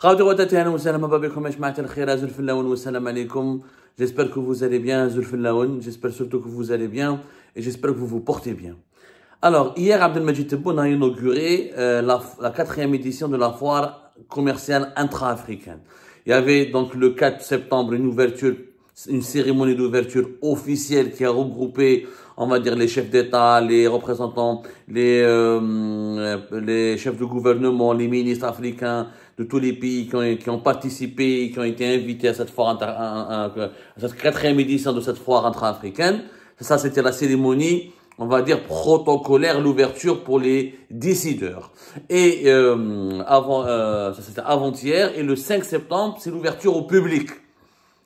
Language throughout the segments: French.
J'espère que vous allez bien, j'espère surtout que vous allez bien et j'espère que vous vous portez bien. Alors, hier, Abdelmajid Tebboune a inauguré la 4e édition de la foire commerciale intra-africaine. Il y avait donc le 4 septembre une cérémonie d'ouverture officielle qui a regroupé, on va dire, les chefs d'État, les représentants, les chefs de gouvernement, les ministres africains de tous les pays qui ont participé, qui ont été invités à cette foire, à cette 4e édition de cette foire intra-africaine. Ça, c'était la cérémonie, on va dire, protocolaire, l'ouverture pour les décideurs. Et ça c'était avant-hier, et le 5 septembre, c'est l'ouverture au public.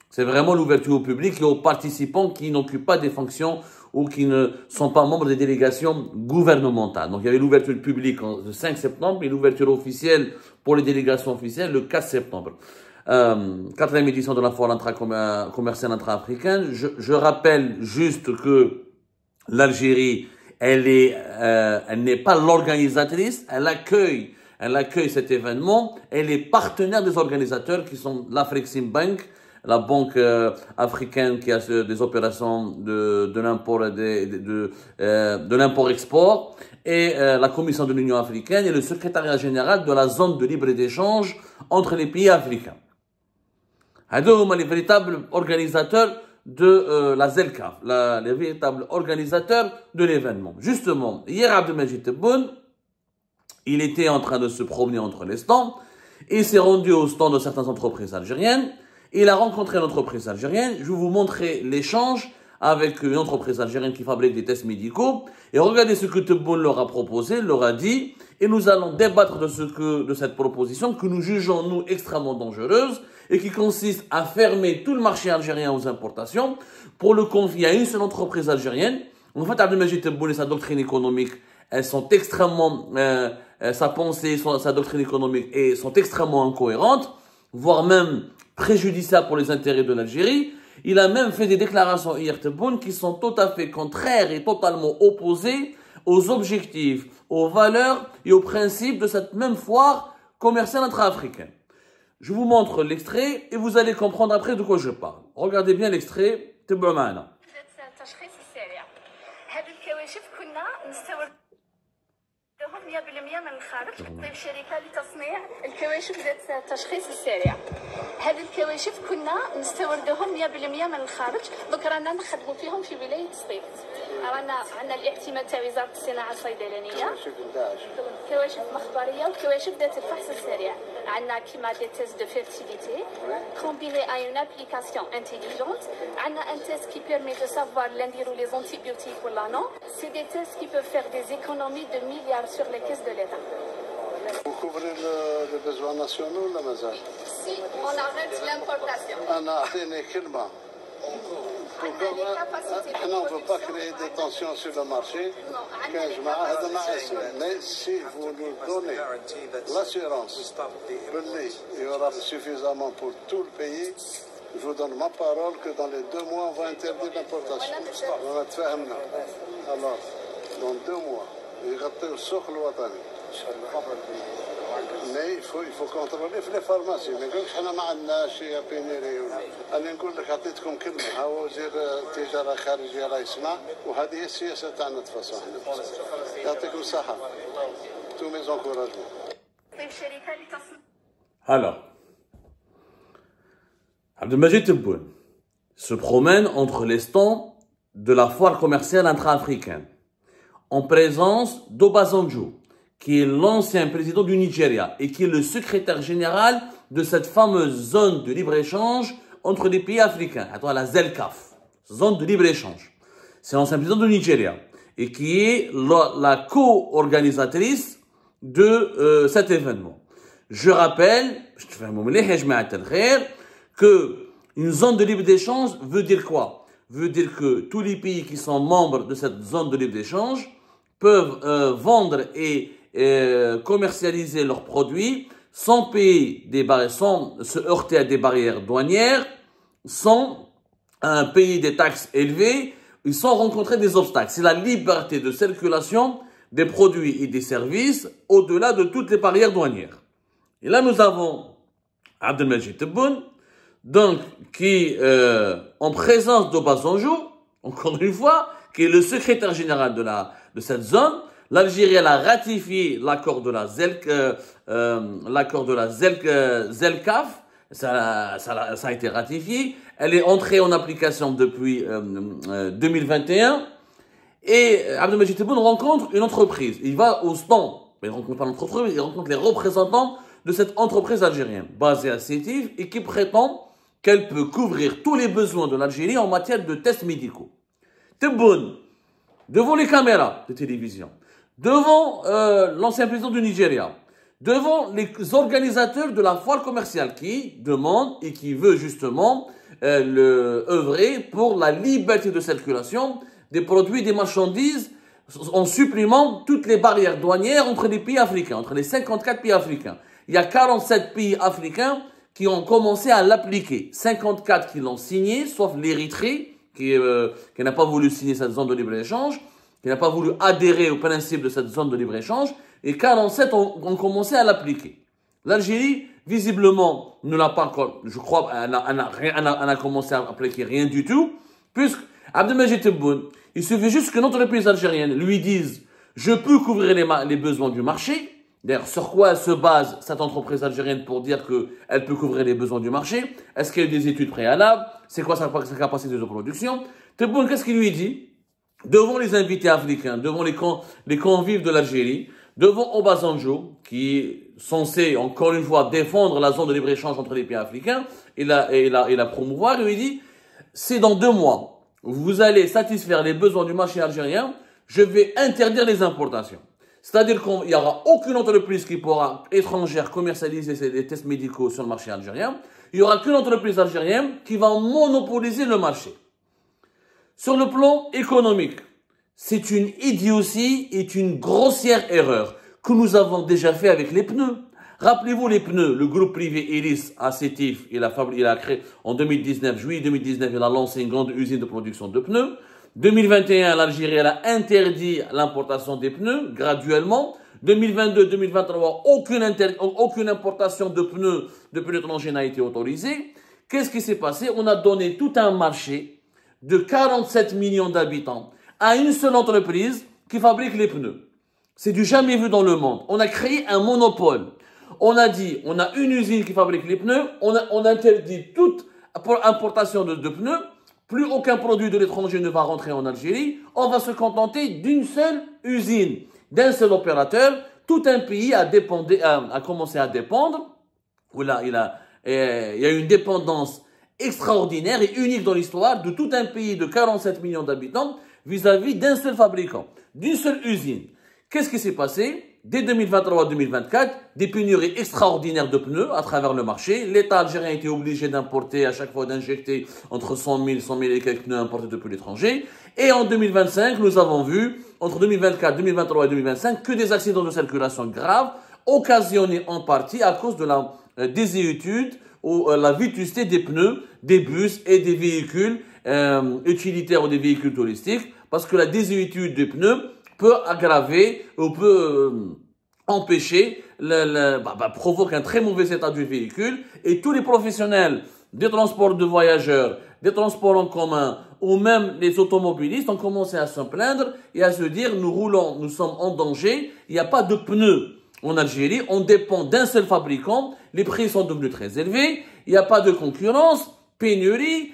C'est vraiment l'ouverture au public et aux participants qui n'occupent pas des fonctions ou qui ne sont pas membres des délégations gouvernementales. Donc il y avait l'ouverture publique le 5 septembre et l'ouverture officielle pour les délégations officielles le 4 septembre. 4e édition de la foire commerciale intra-africaine. Je rappelle juste que l'Algérie, elle n'est pas l'organisatrice, elle accueille cet événement, elle est partenaire des organisateurs qui sont l'Afreximbank, la banque africaine qui a des opérations de l'import-export, et la Commission de l'Union africaine et le secrétariat général de la zone de libre-échange entre les pays africains. Hadoum, les véritables organisateurs de la ZELCAF, les véritables organisateurs de l'événement. Justement, hier, Abdelmajid Tebboune, il était en train de se promener entre les stands, et s'est rendu au stand de certaines entreprises algériennes. Il a rencontré une entreprise algérienne. Je vais vous montrer l'échange avec une entreprise algérienne qui fabrique des tests médicaux. Et regardez ce que Tebboune leur a proposé, leur a dit. Et nous allons débattre de cette proposition que nous jugeons, nous, extrêmement dangereuse et qui consiste à fermer tout le marché algérien aux importations pour le confier à une seule entreprise algérienne. En fait, Abdelmajid Tebboune et sa doctrine économique, elles sont extrêmement, sa pensée, sa doctrine économique sont extrêmement incohérentes, voire même préjudiciable pour les intérêts de l'Algérie. Il a même fait des déclarations hier, Tebboune, qui sont tout à fait contraires et totalement opposées aux objectifs, aux valeurs et aux principes de cette même foire commerciale intra-africaine. Je vous montre l'extrait et vous allez comprendre après de quoi je parle. Regardez bien l'extrait. Tebboune. هم 100% من الخارج. طيب شركه لتصنيع الكواشف ذات التشخيص السريع. هذه الكواشف كنا نستوردوهم 100% من الخارج، دوك رانا نخدموا فيهم في ولايه سطيف. رانا عندنا الاعتماد تاع وزاره الصناعه الصيدلانيه. كواشف مخبريه وكواشف ذات الفحص السريع. عندنا كيما دي تيست دو فيرتيليتي كومبيني اي اون ابليكاسيون انتيليجونت. عندنا ان تيست كي بيرمي دو سافوار لا نديرو لي زونتيبيوتيك ولا نو. سي دي تيست كي بيف فير دي ايكونومي دو مليار sur les caisses de l'État. Vous couvrez les besoins nationaux, la Mazal? Si, on arrête l'importation. On ne veut pas créer des tensions sur le marché. Mais si vous nous donnez l'assurance qu'il y aura suffisamment pour tout le pays, je vous donne ma parole que dans les 2 mois, on va interdire l'importation. Alors, dans 2 mois, يغطيوا السوق الوطني. Mais il faut contrôler في الفارماسي، ما نقولكش احنا ما عندناش يا بينيري. انا نقول لك عطيتكم كلمه، ها وزير التجاره الخارجيه راه يسمع، وهذه هي السياسه تاعنا تفاصيل احنا. يعطيكم الصحه. تو مي زونكوراجمون. Alors, Abdelmajid Tebboune se promène entre les stands de la foire commerciale intra-africaine, en présence d'Obasanjo, qui est l'ancien président du Nigeria et qui est le secrétaire général de cette fameuse zone de libre-échange entre les pays africains, la ZELCAF, zone de libre-échange. C'est l'ancien président du Nigeria et qui est la co-organisatrice de cet événement. Je rappelle, que une zone de libre-échange veut dire quoi? Veut dire que tous les pays qui sont membres de cette zone de libre-échange peuvent vendre et commercialiser leurs produits sans payer sans se heurter à des barrières douanières, sans payer des taxes élevées, et sans rencontrer des obstacles. C'est la liberté de circulation des produits et des services au-delà de toutes les barrières douanières. Et là, nous avons Abdelmajid Tebboune, donc qui, en présence d'Obasanjo, encore une fois, qui est le secrétaire général de cette zone, l'Algérie a ratifié l'accord de la ZELCAF, ça a été ratifié, elle est entrée en application depuis 2021, et Abdelmajid Tebboune rencontre une entreprise. Il va au stand, mais il ne rencontre pas l'entreprise, il rencontre les représentants de cette entreprise algérienne, basée à Sétif, et qui prétend qu'elle peut couvrir tous les besoins de l'Algérie en matière de tests médicaux. Tebboune, devant les caméras de télévision, devant l'ancien président du Nigeria, devant les organisateurs de la foire commerciale qui demandent et qui veut justement œuvrer pour la liberté de circulation des produits et des marchandises en supprimant toutes les barrières douanières entre les pays africains, entre les 54 pays africains. Il y a 47 pays africains qui ont commencé à l'appliquer. 54 qui l'ont signé, sauf l'Érythrée, qui n'a pas voulu signer cette zone de libre-échange, qui n'a pas voulu adhérer au principe de cette zone de libre-échange, et 47 ont commencé à l'appliquer. L'Algérie, visiblement, ne l'a pas encore, je crois, elle n'a commencé à appliquer rien du tout, puisque Abdelmajid Tebboune, il suffit juste que notre pays algérienne lui dise « Je peux couvrir les besoins du marché ». D'ailleurs, sur quoi elle se base, cette entreprise algérienne, pour dire qu'elle peut couvrir les besoins du marché? Est-ce qu'il y a des études préalables? C'est quoi sa capacité de production? Tebboune, qu'est-ce qu'il lui dit? Devant les invités africains, devant les convives de l'Algérie, devant Obasanjo, qui est censé, encore une fois, défendre la zone de libre-échange entre les pays africains et la promouvoir, il lui dit, c'est dans 2 mois, vous allez satisfaire les besoins du marché algérien, je vais interdire les importations. C'est-à-dire qu'il n'y aura aucune entreprise qui pourra, étrangère, commercialiser les tests médicaux sur le marché algérien. Il n'y aura qu'une entreprise algérienne qui va monopoliser le marché. Sur le plan économique, c'est une idiotie et une grossière erreur que nous avons déjà fait avec les pneus. Rappelez-vous les pneus, le groupe privé Elis à Sétif, il a créé en 2019, juillet 2019, il a lancé une grande usine de production de pneus. 2021, l'Algérie a interdit l'importation des pneus graduellement. 2022-2023, aucune importation de pneus étrangers n'a été autorisée. Qu'est-ce qui s'est passé? On a donné tout un marché de 47 millions d'habitants à une seule entreprise qui fabrique les pneus. C'est du jamais vu dans le monde. On a créé un monopole. On a dit, on a une usine qui fabrique les pneus, on interdit toute importation de pneus. Plus aucun produit de l'étranger ne va rentrer en Algérie. On va se contenter d'une seule usine, d'un seul opérateur. Tout un pays a commencé à dépendre. Il y a une dépendance extraordinaire et unique dans l'histoire de tout un pays de 47 millions d'habitants vis-à-vis d'un seul fabricant, d'une seule usine. Qu'est-ce qui s'est passé? Dès 2023-2024, des pénuries extraordinaires de pneus à travers le marché. L'État algérien a été obligé d'importer, à chaque fois d'injecter entre 100 000 et quelques pneus importés depuis l'étranger. Et en 2025, nous avons vu, entre 2024, 2023 et 2025, que des accidents de circulation graves, occasionnés en partie à cause de la désuétude ou la vétusté des pneus, des bus et des véhicules utilitaires ou des véhicules touristiques, parce que la désuétude des pneus peut aggraver ou peut empêcher, provoque un très mauvais état du véhicule, et tous les professionnels des transports de voyageurs, des transports en commun, ou même les automobilistes ont commencé à se plaindre et à se dire nous sommes en danger, il n'y a pas de pneus en Algérie, on dépend d'un seul fabricant, les prix sont devenus très élevés, il n'y a pas de concurrence, pénurie,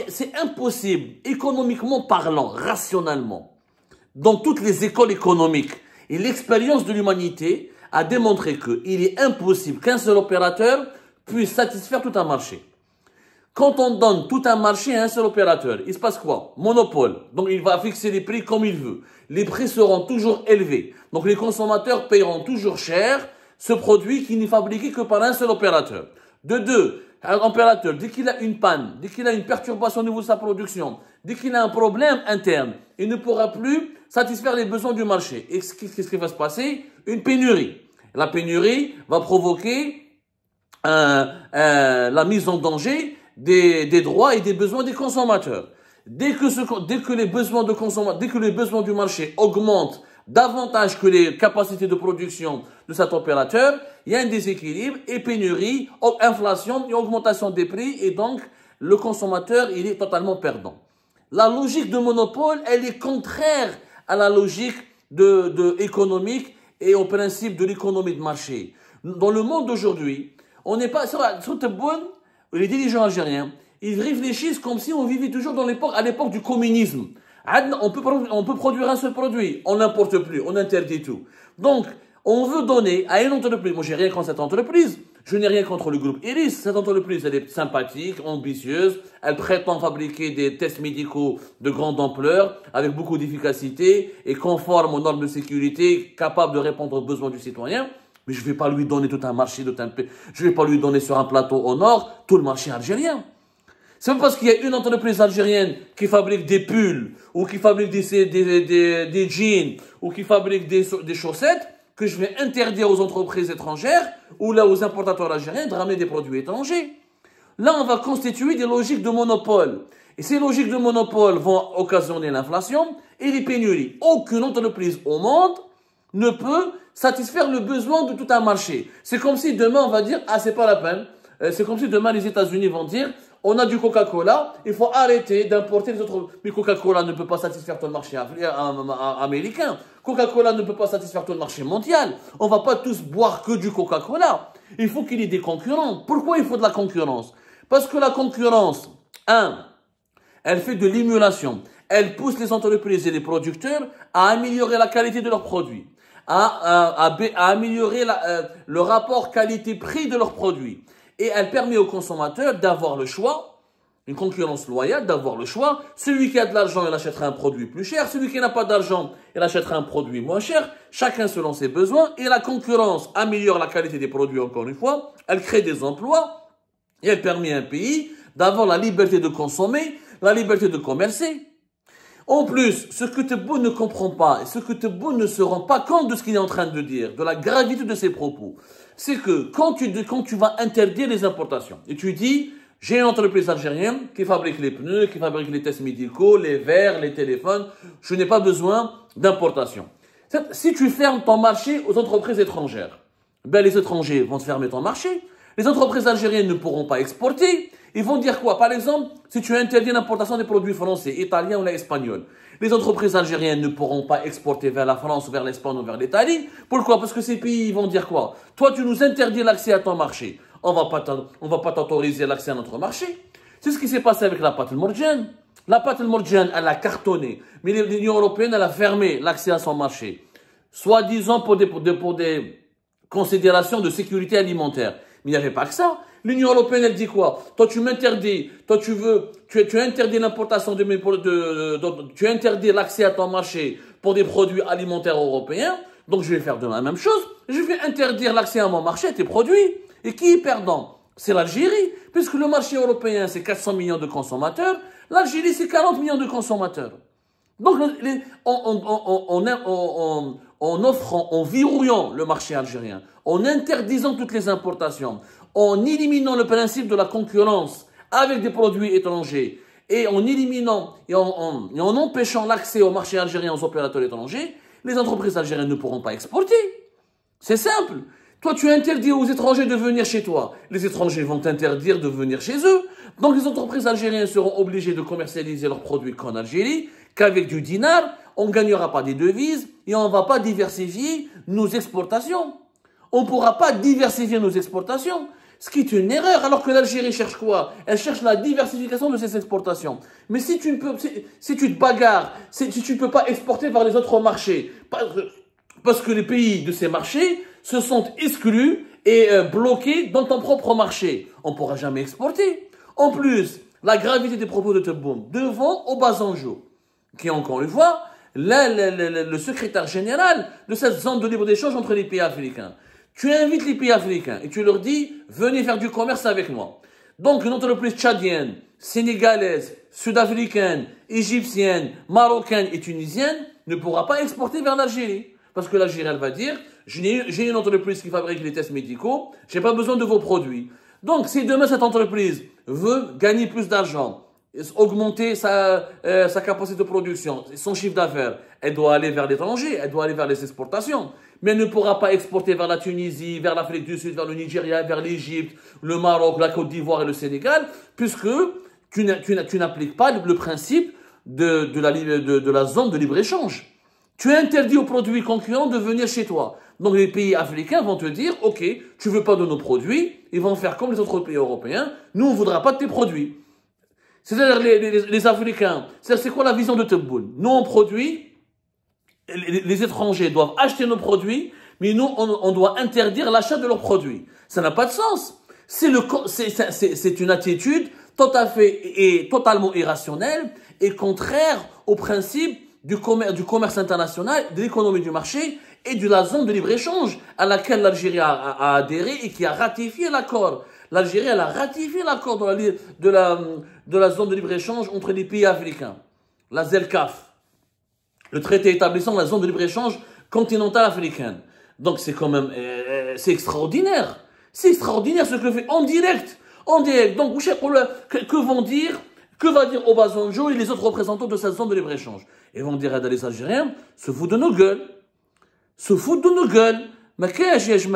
c'est impossible, économiquement parlant, rationnellement. Dans toutes les écoles économiques et l'expérience de l'humanité a démontré qu'il est impossible qu'un seul opérateur puisse satisfaire tout un marché. Quand on donne tout un marché à un seul opérateur, il se passe quoi? Monopole. Donc il va fixer les prix comme il veut. Les prix seront toujours élevés. Donc les consommateurs paieront toujours cher ce produit qui n'est fabriqué que par un seul opérateur. De deux, un opérateur, dès qu'il a une panne, dès qu'il a une perturbation au niveau de sa production, dès qu'il a un problème interne, il ne pourra plus satisfaire les besoins du marché. Et qu'est-ce qui va se passer? Une pénurie. La pénurie va provoquer la mise en danger des droits et des besoins des consommateurs. Dès que les besoins du marché augmentent davantage que les capacités de production de cet opérateur, il y a un déséquilibre et pénurie, inflation et augmentation des prix et donc le consommateur, il est totalement perdant. La logique de monopole, elle est contraire à la logique économique et au principe de l'économie de marché. Dans le monde d'aujourd'hui, on n'est pas sur les dirigeants algériens, ils réfléchissent comme si on vivait toujours à l'époque du communisme. On peut produire un seul produit, on n'importe plus, on interdit tout. Donc, on veut donner à une entreprise, moi j'ai rien contre cette entreprise, je n'ai rien contre le groupe Iris, cette entreprise elle est sympathique, ambitieuse, elle prétend fabriquer des tests médicaux de grande ampleur, avec beaucoup d'efficacité et conforme aux normes de sécurité, capable de répondre aux besoins du citoyen, mais je ne vais pas lui donner tout un marché, je ne vais pas lui donner sur un plateau au nord tout le marché algérien. C'est pas parce qu'il y a une entreprise algérienne qui fabrique des pulls, ou qui fabrique des jeans, ou qui fabrique des chaussettes, que je vais interdire aux entreprises étrangères, ou là aux importateurs algériens de ramener des produits étrangers. Là, on va constituer des logiques de monopole. Et ces logiques de monopole vont occasionner l'inflation et les pénuries. Aucune entreprise au monde ne peut satisfaire le besoin de tout un marché. C'est comme si demain, on va dire, ah, c'est pas la peine. C'est comme si demain, les États-Unis vont dire, on a du Coca-Cola, il faut arrêter d'importer les autres. Mais Coca-Cola ne peut pas satisfaire tout le marché américain. Coca-Cola ne peut pas satisfaire tout le marché mondial. On ne va pas tous boire que du Coca-Cola. Il faut qu'il y ait des concurrents. Pourquoi il faut de la concurrence? Parce que la concurrence, elle fait de l'émulation. Elle pousse les entreprises et les producteurs à améliorer la qualité de leurs produits, à améliorer le rapport qualité-prix de leurs produits. Et elle permet aux consommateurs d'avoir le choix, une concurrence loyale, d'avoir le choix. Celui qui a de l'argent, il achètera un produit plus cher. Celui qui n'a pas d'argent, il achètera un produit moins cher. Chacun selon ses besoins. Et la concurrence améliore la qualité des produits, encore une fois. Elle crée des emplois. Et elle permet à un pays d'avoir la liberté de consommer, la liberté de commercer. En plus, ce que Tebboune ne comprend pas, et ce que Tebboune ne se rend pas compte de ce qu'il est en train de dire, de la gravité de ses propos, c'est que quand tu vas interdire les importations, et tu dis, j'ai une entreprise algérienne qui fabrique les pneus, qui fabrique les tests médicaux, les verres, les téléphones, je n'ai pas besoin d'importation. Si tu fermes ton marché aux entreprises étrangères, ben les étrangers vont te fermer ton marché, les entreprises algériennes ne pourront pas exporter. Ils vont dire quoi? Par exemple, si tu interdis l'importation des produits français, italiens ou espagnols, les entreprises algériennes ne pourront pas exporter vers la France, vers l'Espagne ou vers l'Italie. Pourquoi? Parce que ces pays, ils vont dire quoi? Toi, tu nous interdis l'accès à ton marché. On va pas t'autoriser l'accès à notre marché. C'est ce qui s'est passé avec la pâte al-Morjan. La pâte al-Morjan, elle a cartonné. Mais l'Union européenne, elle a fermé l'accès à son marché. Soi-disant pour des considérations de sécurité alimentaire. Mais il n'y avait pas que ça. L'Union européenne, elle dit quoi? Toi, tu m'interdis. Toi, tu interdis l'importation tu interdis l'accès à ton marché pour des produits alimentaires européens. Donc, je vais faire de la même chose. Je vais interdire l'accès à mon marché à tes produits. Et qui est perdant? C'est l'Algérie. Puisque le marché européen, c'est 400 millions de consommateurs. L'Algérie, c'est 40 millions de consommateurs. Donc, en verrouillant le marché algérien, en interdisant toutes les importations, en éliminant le principe de la concurrence avec des produits étrangers et en éliminant et en empêchant l'accès au marché algérien aux opérateurs étrangers, les entreprises algériennes ne pourront pas exporter. C'est simple. Toi, tu interdis aux étrangers de venir chez toi. Les étrangers vont t'interdire de venir chez eux. Donc, les entreprises algériennes seront obligées de commercialiser leurs produits qu'en Algérie, qu'avec du dinar, on ne gagnera pas des devises et on ne va pas diversifier nos exportations. On ne pourra pas diversifier nos exportations. Ce qui est une erreur, alors que l'Algérie cherche quoi? Elle cherche la diversification de ses exportations. Mais si tu te bagarres, si tu ne peux pas exporter vers les autres marchés, parce que les pays de ces marchés se sont exclus et bloqués dans ton propre marché, on ne pourra jamais exporter. En plus, la gravité des propos de Tebboune devant Obasanjo, qui est encore une fois le secrétaire général de cette zone de libre-échange entre les pays africains. Tu invites les pays africains et tu leur dis, venez faire du commerce avec moi. Donc, une entreprise tchadienne, sénégalaise, sud-africaine, égyptienne, marocaine et tunisienne ne pourra pas exporter vers l'Algérie. Parce que l'Algérie, elle va dire, j'ai une entreprise qui fabrique les tests médicaux, j'ai pas besoin de vos produits. Donc, si demain cette entreprise veut gagner plus d'argent augmenter sa capacité de production, son chiffre d'affaires. Elle doit aller vers l'étranger, elle doit aller vers les exportations. Mais elle ne pourra pas exporter vers la Tunisie, vers l'Afrique du Sud, vers le Nigeria, vers l'Égypte, le Maroc, la Côte d'Ivoire et le Sénégal, puisque tu n'appliques pas le principe de la zone de libre-échange. Tu interdis aux produits concurrents de venir chez toi. Donc les pays africains vont te dire, ok, tu veux pas de nos produits, ils vont faire comme les autres pays européens, nous on ne voudra pas de tes produits. C'est-à-dire les Africains, c'est quoi la vision de Tebboune? Nous on produit, les étrangers doivent acheter nos produits, mais nous on doit interdire l'achat de leurs produits. Ça n'a pas de sens. C'est une attitude totalement irrationnelle et contraire au principe du commerce international, de l'économie du marché et de la zone de libre-échange à laquelle l'Algérie a adhéré et qui a ratifié l'accord. L'Algérie, elle a ratifié l'accord de la zone de libre-échange entre les pays africains. La ZELCAF, le traité établissant la zone de libre-échange continentale africaine. Donc c'est quand même, c'est extraordinaire. C'est extraordinaire ce que fait en direct. En direct. Donc, que va dire Obasanjo et les autres représentants de cette zone de libre-échange? Ils vont dire à les Algériens, se foutent de nos gueules. Se foutent de nos gueules. Mais qu'est-ce que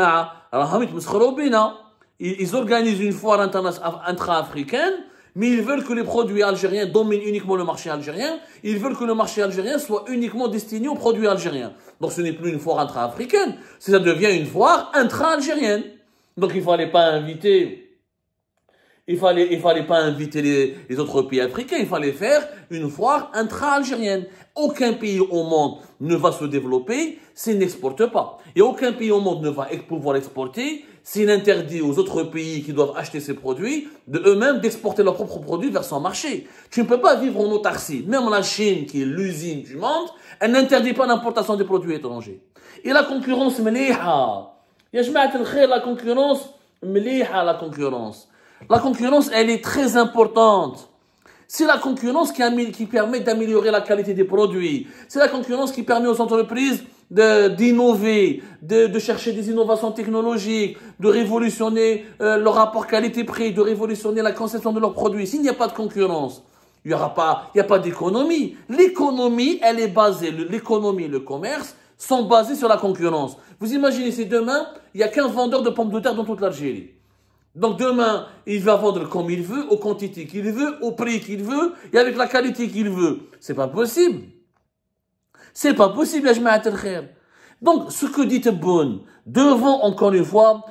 ils organisent une foire intra-africaine, mais ils veulent que les produits algériens dominent uniquement le marché algérien. Ils veulent que le marché algérien soit uniquement destiné aux produits algériens. Donc ce n'est plus une foire intra-africaine, ça devient une foire intra-algérienne. Donc il fallait pas inviter les autres pays africains, il fallait faire une foire intra-algérienne. Aucun pays au monde ne va se développer s'il n'exporte pas. Et aucun pays au monde ne va pouvoir exporter s'il interdit aux autres pays qui doivent acheter ces produits de eux-mêmes d'exporter leurs propres produits vers son marché. Tu ne peux pas vivre en autarcie. Même la Chine, qui est l'usine du monde, elle n'interdit pas l'importation des produits étrangers. Et la concurrence meliha. Ya jma'at al-khayr, la concurrence meliha, la concurrence. La concurrence, elle est très importante. C'est la concurrence qui permet d'améliorer la qualité des produits. C'est la concurrence qui permet aux entreprises d'innover, de chercher des innovations technologiques, de révolutionner leur rapport qualité-prix, de révolutionner la conception de leurs produits. S'il n'y a pas de concurrence, il n'y a pas d'économie. L'économie, elle est basée, l'économie et le commerce sont basés sur la concurrence. Vous imaginez si demain, il n'y a qu'un vendeur de pommes de terre dans toute l'Algérie. Donc demain, il va vendre comme il veut, aux quantités qu'il veut, au prix qu'il veut, et avec la qualité qu'il veut. C'est pas possible. C'est pas possible, ya jma'at al-khair. Donc, ce que dit Tebboune, devant, encore une fois,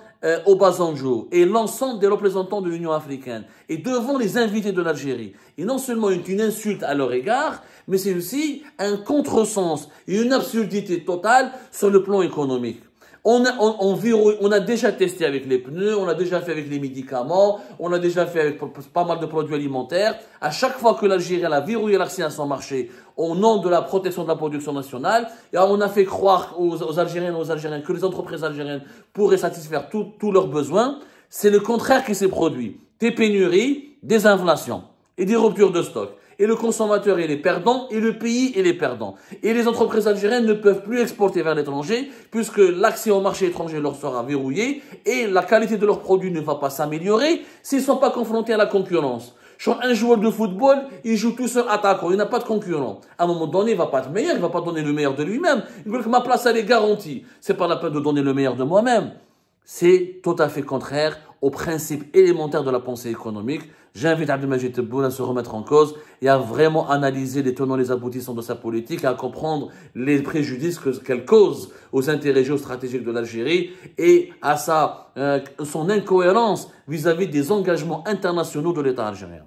Obasanjo et l'ensemble des représentants de l'Union africaine, et devant les invités de l'Algérie, et non seulement une insulte à leur égard, mais c'est aussi un contresens et une absurdité totale sur le plan économique. On a déjà testé avec les pneus, on a déjà fait avec les médicaments, on a déjà fait avec pas mal de produits alimentaires. À chaque fois que l'Algérie a verrouillé l'accès à son marché au nom de la protection de la production nationale, et on a fait croire aux Algériennes et aux Algériens que les entreprises algériennes pourraient satisfaire tous leurs besoins. C'est le contraire qui s'est produit. Des pénuries, des inflations et des ruptures de stock. Et le consommateur, il est perdant, et le pays, il est perdant. Et les entreprises algériennes ne peuvent plus exporter vers l'étranger, puisque l'accès au marché étranger leur sera verrouillé, et la qualité de leurs produits ne va pas s'améliorer s'ils ne sont pas confrontés à la concurrence. Un joueur de football, il joue tout seul attaquant, il n'a pas de concurrent. À un moment donné, il ne va pas être meilleur, il ne va pas donner le meilleur de lui-même. Il veut que ma place, elle est garantie. C'est pas la peine de donner le meilleur de moi-même. C'est tout à fait contraire aux principes élémentaires de la pensée économique. J'invite Abdelmajid Tebboune à se remettre en cause et à vraiment analyser les tenants et les aboutissants de sa politique, à comprendre les préjudices qu'elle cause aux intérêts géostratégiques de l'Algérie et à son incohérence vis-à-vis des engagements internationaux de l'État algérien.